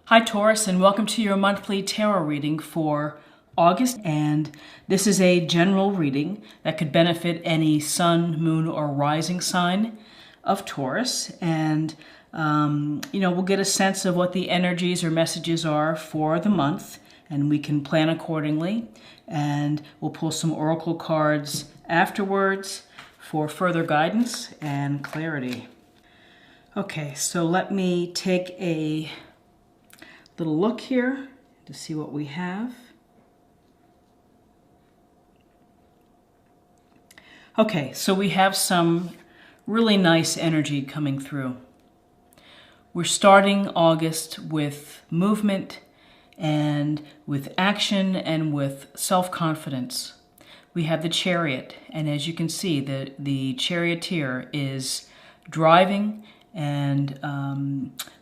Hi Taurus, and welcome to your monthly tarot reading for August. And this is a general reading that could benefit any sun, moon, or rising sign of Taurus. And, we'll get a sense of what the energies or messages are for the month, and we can plan accordingly. And we'll pull some oracle cards afterwards for further guidance and clarity. Okay, so let me take a little look here to see what we have. Okay, so we have some really nice energy coming through. We're starting August with movement and with action and with self-confidence. We have the Chariot, and as you can see, the charioteer is driving and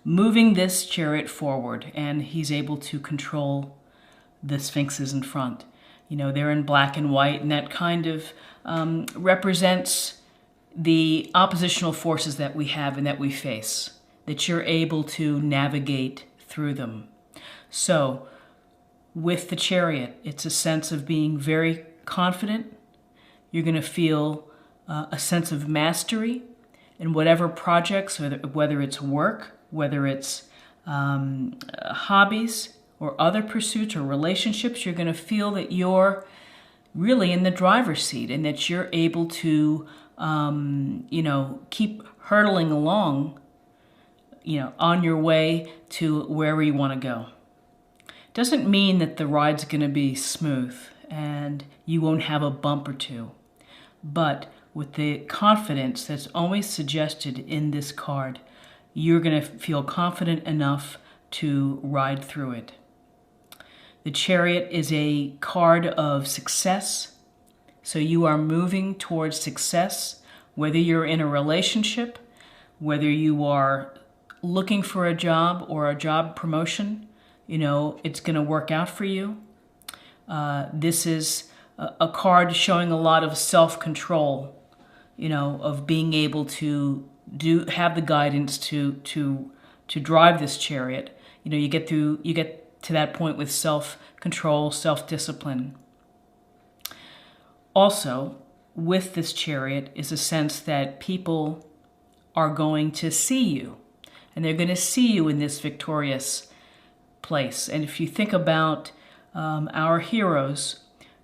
moving this chariot forward, and he's able to control the sphinxes in front. You know, they're in black and white, and that kind of represents the oppositional forces that we have and that we face, that you're able to navigate through them. So with the Chariot, it's a sense of being very confident. You're going to feel a sense of mastery in whatever projects, whether it's work, whether it's hobbies or other pursuits or relationships. You're going to feel that you're really in the driver's seat and that you're able to, keep hurtling along, on your way to wherever you want to go. Doesn't mean that the ride's going to be smooth and you won't have a bump or two, but with the confidence that's always suggested in this card, you're going to feel confident enough to ride through it. The Chariot is a card of success, so you are moving towards success, whether you're in a relationship, whether you are looking for a job or a job promotion, it's going to work out for you. This is a card showing a lot of self-control, of being able to have the guidance to drive this chariot. You get to that point with self-control, self-discipline. Also, with this chariot is a sense that people are going to see you, and they're going to see you in this victorious place. And if you think about our heroes,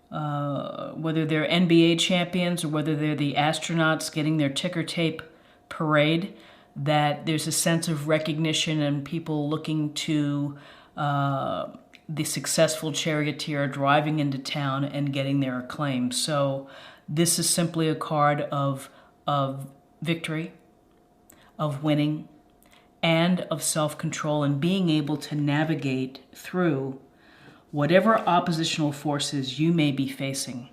whether they're NBA champions or whether they're the astronauts getting their ticker tape parade, that there's a sense of recognition and people looking to the successful charioteer driving into town and getting their acclaim. So this is simply a card of victory, of winning, and of self-control and being able to navigate through whatever oppositional forces you may be facing.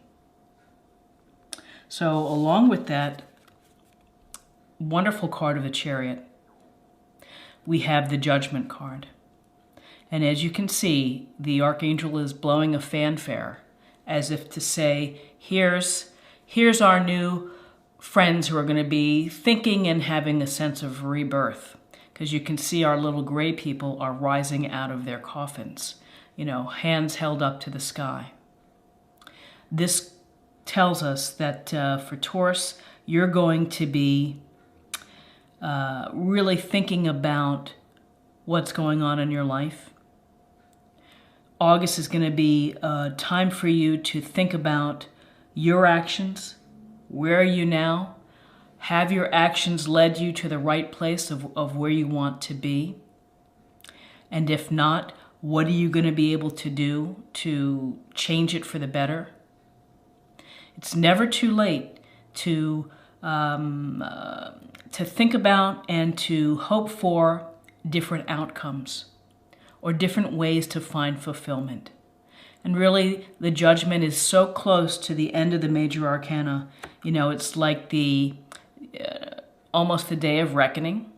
So along with that wonderful card of the Chariot, we have the Judgment card. And as you can see, the Archangel is blowing a fanfare as if to say, here's our new friends who are going to be thinking and having a sense of rebirth. Because you can see our little gray people are rising out of their coffins, hands held up to the sky. This tells us that for Taurus, you're going to be really thinking about what's going on in your life. August is going to be a time for you to think about your actions. Where are you now? Have your actions led you to the right place of where you want to be? And if not, what are you going to be able to do to change it for the better? It's never too late to think about and to hope for different outcomes or different ways to find fulfillment. And really, the Judgment is so close to the end of the major arcana. It's like almost the day of reckoning.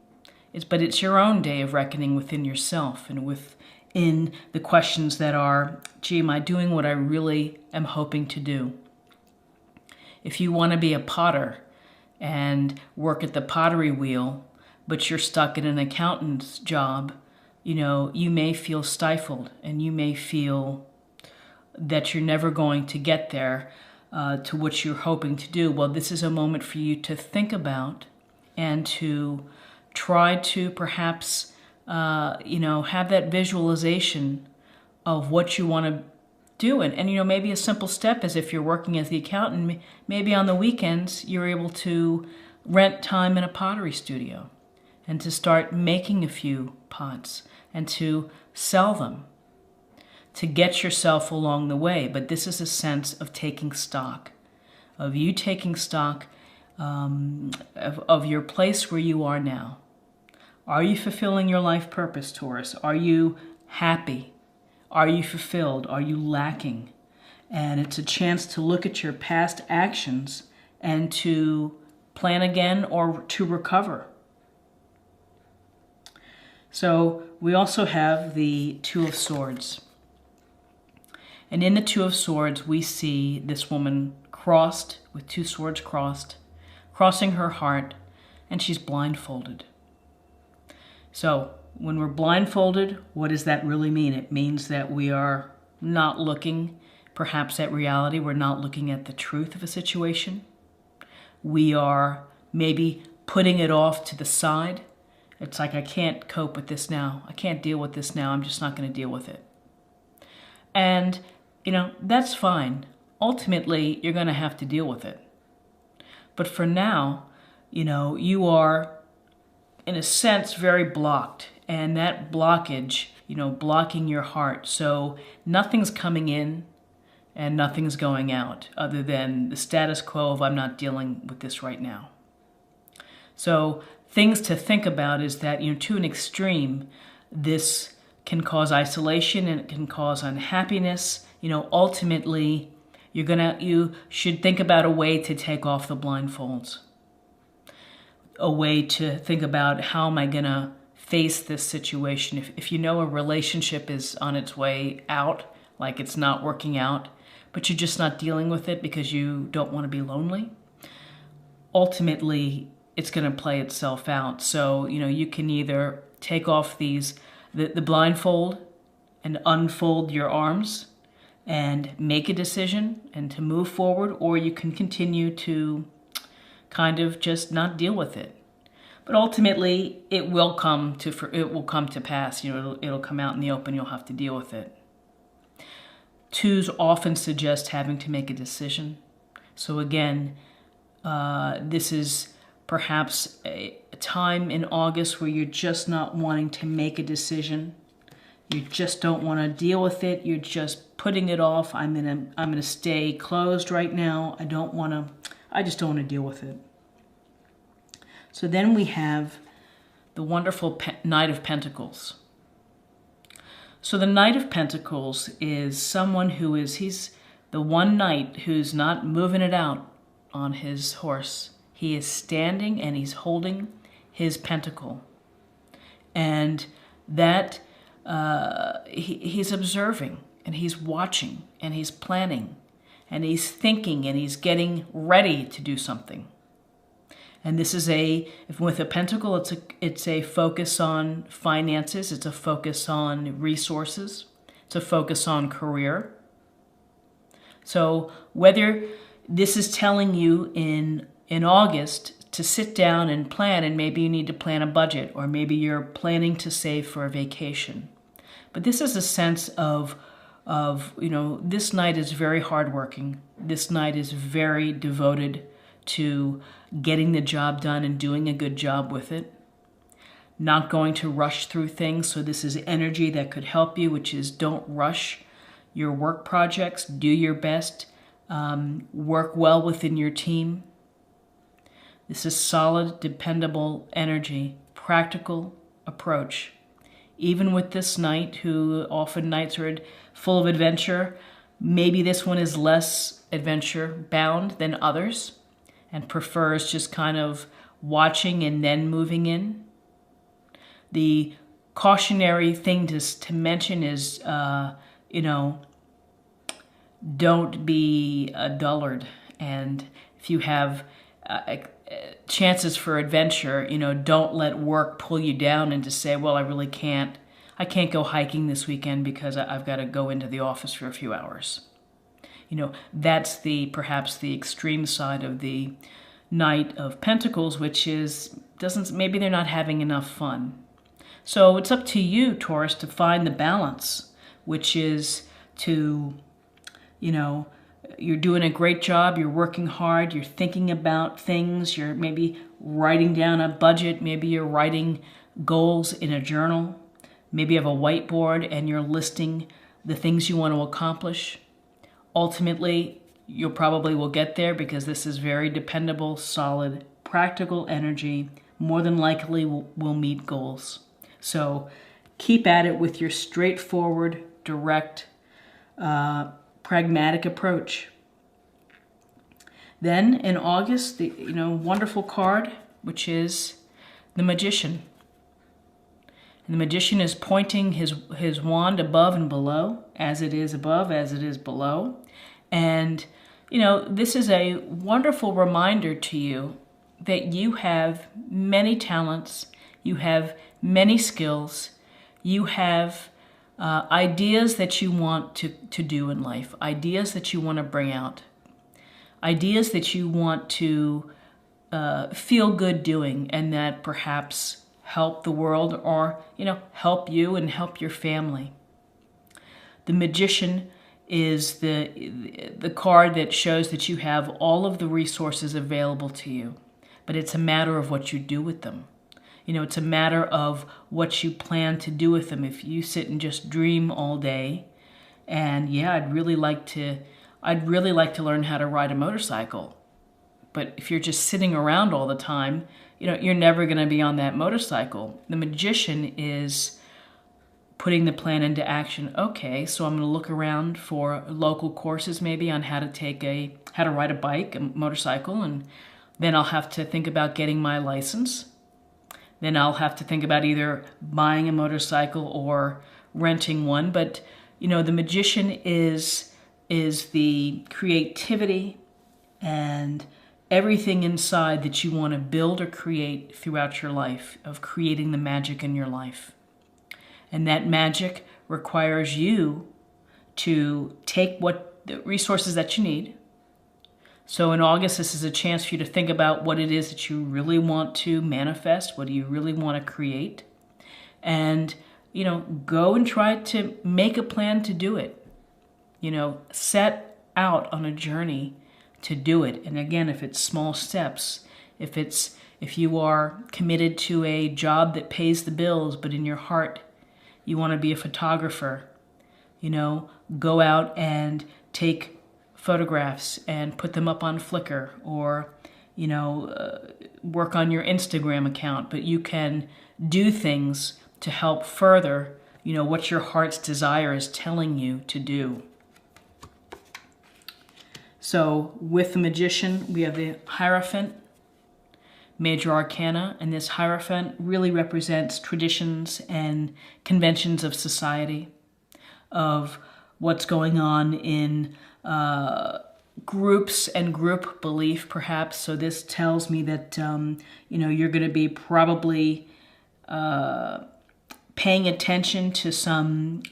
But it's your own day of reckoning within yourself and within the questions that are, am I doing what I really am hoping to do? If you want to be a potter and work at the pottery wheel, but you're stuck in an accountant's job, you may feel stifled and you may feel that you're never going to get there to what you're hoping to do. Well, this is a moment for you to think about and to try to perhaps, have that visualization of what you want to do. And maybe a simple step is if you're working as the accountant, maybe on the weekends you're able to rent time in a pottery studio and to start making a few pots and to sell them, to get yourself along the way. But this is a sense of taking stock, of you taking stock of your place where you are now. Are you fulfilling your life purpose, Taurus? Are you happy? Are you fulfilled? Are you lacking? And it's a chance to look at your past actions and to plan again or to recover. So we also have the Two of Swords. And in the Two of Swords, we see this woman crossed, with two swords crossed, crossing her heart, and she's blindfolded. So when we're blindfolded, what does that really mean? It means that we are not looking perhaps at reality. We're not looking at the truth of a situation. We are maybe putting it off to the side. It's like, I can't cope with this now. I can't deal with this now. I'm just not going to deal with it. And, that's fine. Ultimately, you're going to have to deal with it. But for now, you are, in a sense, very blocked. And that blockage, blocking your heart. So nothing's coming in and nothing's going out other than the status quo of I'm not dealing with this right now. So things to think about is that, to an extreme, this can cause isolation and it can cause unhappiness. Ultimately, you should think about a way to take off the blindfolds. A way to think about, how am I going to face this situation? If a relationship is on its way out, like it's not working out, but you're just not dealing with it because you don't want to be lonely, ultimately it's going to play itself out. So, you can either take off the blindfold and unfold your arms and make a decision and to move forward, or you can continue to kind of just not deal with it. But ultimately, it will come to pass. It'll come out in the open. You'll have to deal with it. Twos often suggest having to make a decision. So again, this is perhaps a time in August where you're just not wanting to make a decision. You just don't want to deal with it. You're just putting it off. I'm gonna stay closed right now. I just don't want to deal with it. So then we have the wonderful Knight of Pentacles. So the Knight of Pentacles is someone he's the one knight who's not moving it out on his horse. He is standing and he's holding his pentacle. And that he's observing and he's watching and he's planning and he's thinking and he's getting ready to do something. And this is with a pentacle, it's a focus on finances, it's a focus on resources, it's a focus on career. So whether this is telling you in August to sit down and plan, and maybe you need to plan a budget, or maybe you're planning to save for a vacation. But this is a sense of this knight is very hardworking. This knight is very devoted to getting the job done and doing a good job with it. Not going to rush through things. So this is energy that could help you, which is don't rush your work projects. Do your best. Work well within your team. This is solid, dependable energy, practical approach. Even with this knight, who often knights are full of adventure, maybe this one is less adventure bound than others and prefers just kind of watching and then moving in. The cautionary thing to mention is, don't be a dullard. And if you have chances for adventure, don't let work pull you down and to say, well, I I can't go hiking this weekend because I've got to go into the office for a few hours. That's perhaps the extreme side of the Knight of Pentacles, which is maybe they're not having enough fun. So it's up to you, Taurus, to find the balance, which is to, you're doing a great job, you're working hard, you're thinking about things, you're maybe writing down a budget, maybe you're writing goals in a journal, maybe you have a whiteboard and you're listing the things you want to accomplish. Ultimately, you probably will get there because this is very dependable, solid, practical energy. More than likely will meet goals. So keep at it with your straightforward, direct, pragmatic approach. Then in August, the wonderful card, which is the Magician. And the Magician is pointing his wand above and below, as it is above, as it is below. And, this is a wonderful reminder to you that you have many talents, you have many skills, you have ideas that you want to do in life, ideas that you want to bring out, ideas that you want to feel good doing, and that perhaps help the world or, help you and help your family. The Magician is the card that shows that you have all of the resources available to you, but it's a matter of what you do with them. It's a matter of what you plan to do with them. If you sit and just dream all day, and I'd really like to learn how to ride a motorcycle. But if you're just sitting around all the time, you're never going to be on that motorcycle. The Magician is putting the plan into action. Okay, so I'm going to look around for local courses maybe on how to ride a bike, a motorcycle, and then I'll have to think about getting my license. Then I'll have to think about either buying a motorcycle or renting one. But, the Magician is the creativity and everything inside that you want to build or create throughout your life, of creating the magic in your life. And that magic requires you to take what the resources that you need. So in August, this is a chance for you to think about what it is that you really want to manifest. What do you really want to create? And, go and try to make a plan to do it. Set out on a journey to do it. And again, if it's small steps, if you are committed to a job that pays the bills, but in your heart you want to be a photographer, go out and take photographs and put them up on Flickr, or, work on your Instagram account. But you can do things to help further, what your heart's desire is telling you to do. So with the Magician, we have the Hierophant, Major Arcana, and this Hierophant really represents traditions and conventions of society, of what's going on in groups and group belief, perhaps. So this tells me that, you're going to be probably paying attention to some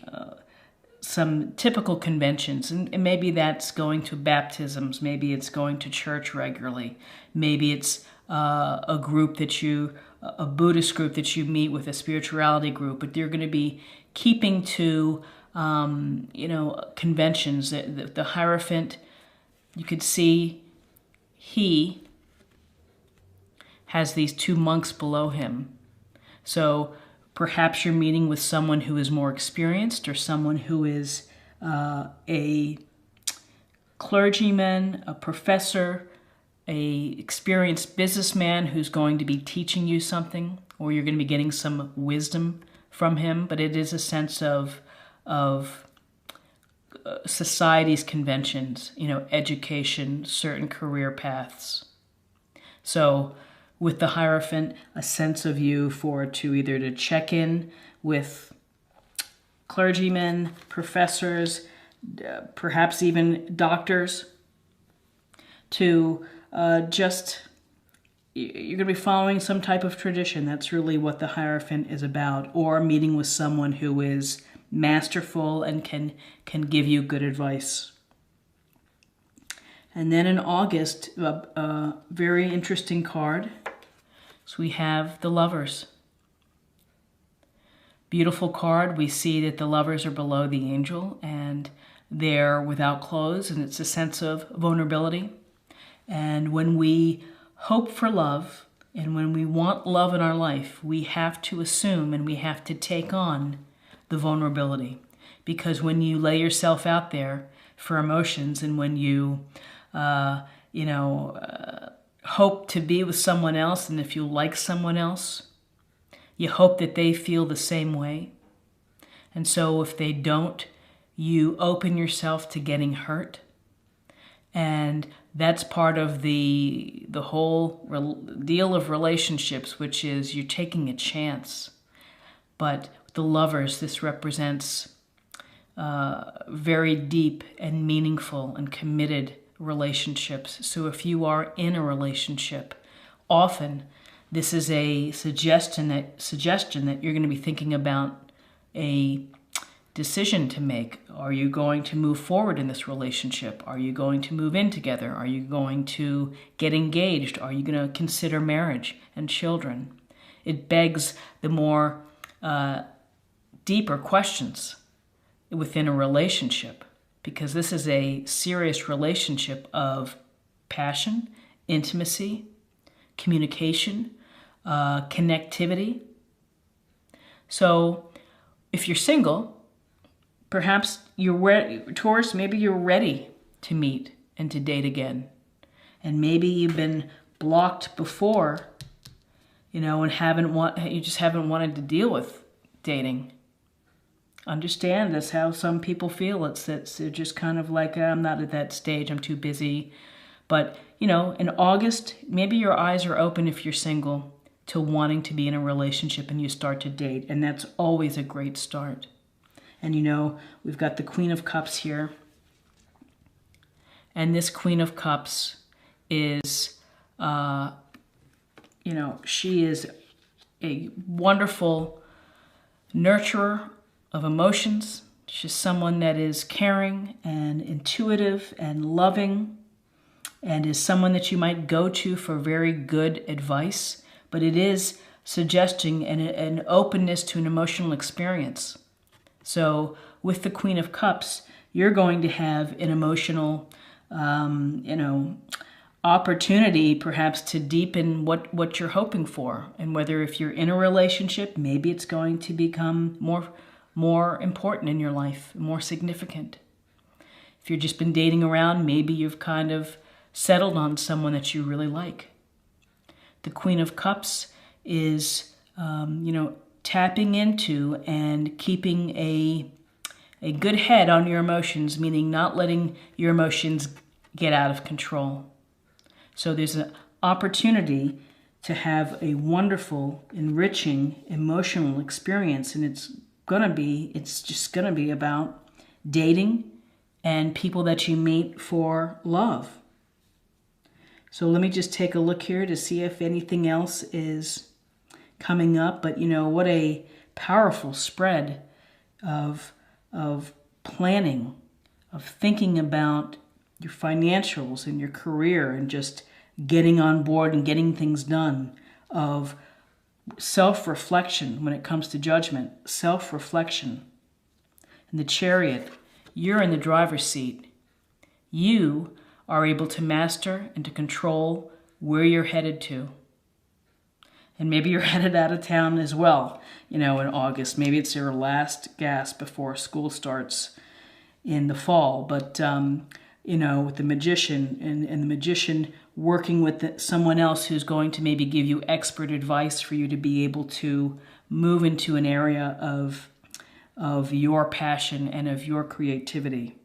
typical conventions, and maybe that's going to baptisms, maybe it's going to church regularly, maybe it's a Buddhist group that you meet with, a spirituality group, but you're going to be keeping to, conventions. The Hierophant, you could see he has these two monks below him. So perhaps you're meeting with someone who is more experienced, or someone who is a clergyman, a professor, a experienced businessman who's going to be teaching you something, or you're going to be getting some wisdom from him. But it is a sense of society's conventions, education, certain career paths. So with the Hierophant, a sense of you to either to check in with clergymen, professors, perhaps even doctors, to just you're going to be following some type of tradition. That's really what the Hierophant is about, or meeting with someone who is masterful and can give you good advice. And then in August, a very interesting card. So we have the Lovers. Beautiful card. We see that the Lovers are below the Angel and they're without clothes, and it's a sense of vulnerability. And when we hope for love and when we want love in our life, we have to assume and we have to take on the vulnerability. Because when you lay yourself out there for emotions and when you, hope to be with someone else, and if you like someone else, you hope that they feel the same way. And so if they don't, you open yourself to getting hurt. And that's part of the whole deal of relationships, which is you're taking a chance. But the Lovers, this represents very deep and meaningful and committed relationships. So if you are in a relationship, often this is a suggestion that you're going to be thinking about a decision to make. Are you going to move forward in this relationship? Are you going to move in together? Are you going to get engaged? Are you going to consider marriage and children? It begs the more deeper questions within a relationship, because this is a serious relationship of passion, intimacy, communication, connectivity. So if you're single, perhaps you're ready, Taurus, maybe you're ready to meet and to date again. And maybe you've been blocked before, and you just haven't wanted to deal with dating. Understand that's how some people feel. It's just kind of like, I'm not at that stage, I'm too busy. But, in August, maybe your eyes are open if you're single to wanting to be in a relationship and you start to date. And that's always a great start. And, we've got the Queen of Cups here. And this Queen of Cups is, she is a wonderful nurturer of emotions. She's someone that is caring and intuitive and loving, and is someone that you might go to for very good advice, but it is suggesting an openness to an emotional experience. So with the Queen of Cups, you're going to have an emotional, opportunity perhaps to deepen what you're hoping for. And whether if you're in a relationship, maybe it's going to become more important in your life, more significant. If you've just been dating around, maybe you've kind of settled on someone that you really like. The Queen of Cups is, tapping into and keeping a good head on your emotions, meaning not letting your emotions get out of control. So there's an opportunity to have a wonderful, enriching, emotional experience, and it's just gonna be about dating and people that you meet for love. So let me just take a look here to see if anything else is coming up. But what a powerful spread of planning, of thinking about your financials and your career and just getting on board and getting things done, of self-reflection when it comes to judgment, self-reflection. And the Chariot, you're in the driver's seat. You are able to master and to control where you're headed to. And maybe you're headed out of town as well, in August. Maybe it's your last gasp before school starts in the fall. But, with the Magician and the Magician working with someone else who's going to maybe give you expert advice for you to be able to move into an area of your passion and of your creativity.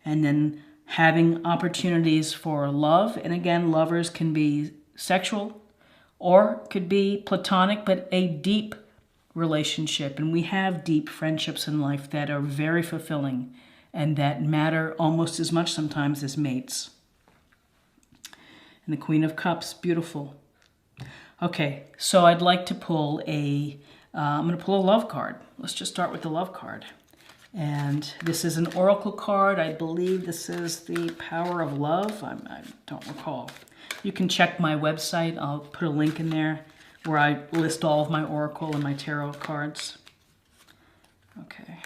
And then having opportunities for love. And again, lovers can be sexual or could be platonic, but a deep relationship. And we have deep friendships in life that are very fulfilling and that matter almost as much sometimes as mates. And the Queen of Cups, beautiful. Okay, so I'd like to pull I'm going to pull a love card. Let's just start with the love card. And this is an oracle card. I believe this is the Power of Love. I don't recall. You can check my website. I'll put a link in there where I list all of my oracle and my tarot cards. Okay.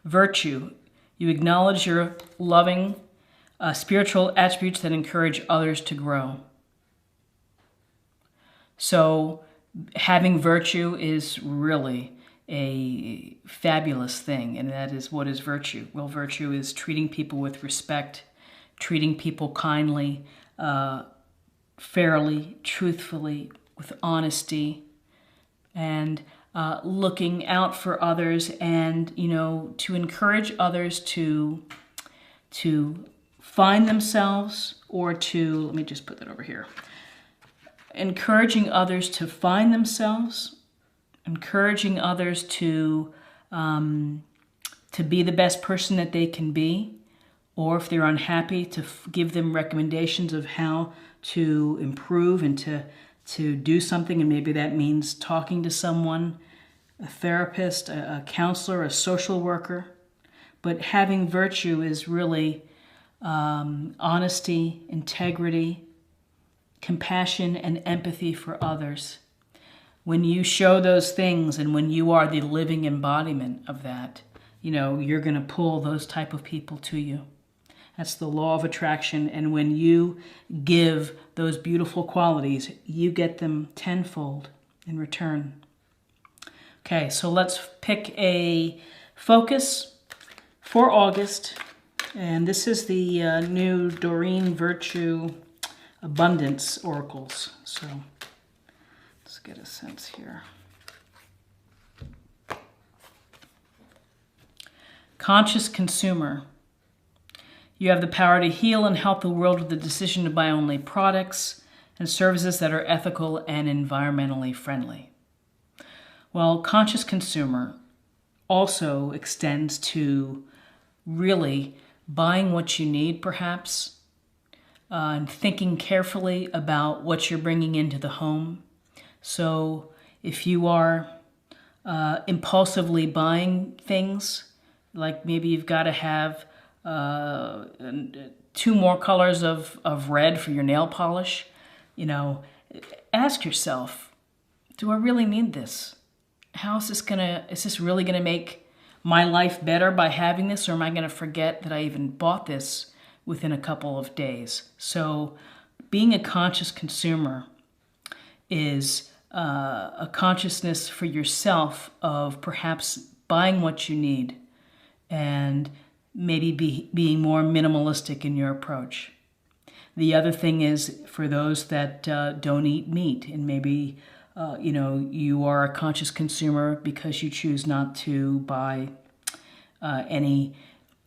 Virtue. You acknowledge your loving spiritual attributes that encourage others to grow. So having virtue is really a fabulous thing, and that is, what is virtue? Well, virtue is treating people with respect, treating people kindly, fairly, truthfully, with honesty, and looking out for others, and to encourage others to find themselves, or to, let me just put that over here, encouraging others to find themselves, encouraging others to be the best person that they can be, or if they're unhappy, to give them recommendations of how to improve and to do something. And maybe that means talking to someone, a therapist, a counselor, a social worker. But having virtue is really honesty, integrity, compassion, and empathy for others. When you show those things, and when you are the living embodiment of that, you're going to pull those type of people to you. That's the law of attraction. And when you give those beautiful qualities, you get them tenfold in return. Okay, so let's pick a focus for August. And this is the new Doreen Virtue Abundance Oracles. So let's get a sense here. Conscious consumer. You have the power to heal and help the world with the decision to buy only products and services that are ethical and environmentally friendly. Well, conscious consumer also extends to really buying what you need, perhaps, and thinking carefully about what you're bringing into the home. So if you are impulsively buying things, like maybe you've got to have 2 more colors of red for your nail polish, ask yourself, do I really need this? Is this really gonna make my life better by having this, or am I gonna forget that I even bought this within a couple of days? So being a conscious consumer is a consciousness for yourself of perhaps buying what you need, and maybe being more minimalistic in your approach. The other thing is, for those that don't eat meat, and maybe you are a conscious consumer because you choose not to buy any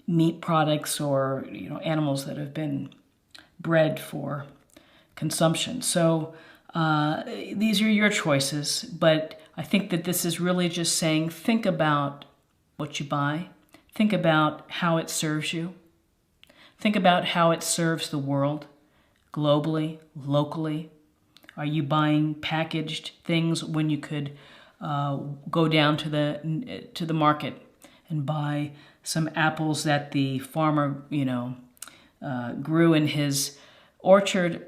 meat products or animals that have been bred for consumption. So these are your choices, but I think that this is really just saying, think about what you buy. Think about how it serves you. Think about how it serves the world, globally, locally. Are you buying packaged things when you could go down to the market and buy some apples that the farmer grew in his orchard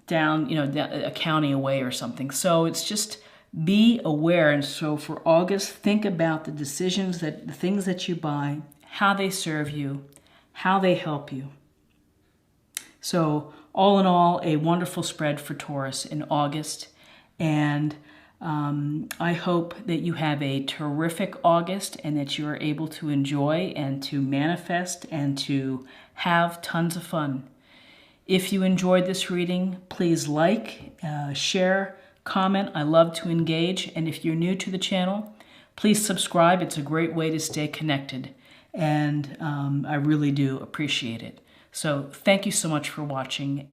down a county away or something? So it's just, be aware. And so for August, think about the things that you buy, how they serve you, how they help you. So all in all, a wonderful spread for Taurus in August. And I hope that you have a terrific August, and that you are able to enjoy and to manifest and to have tons of fun. If you enjoyed this reading, please like, share, comment. I love to engage. And if you're new to the channel, please subscribe. It's a great way to stay connected. And I really do appreciate it. So thank you so much for watching.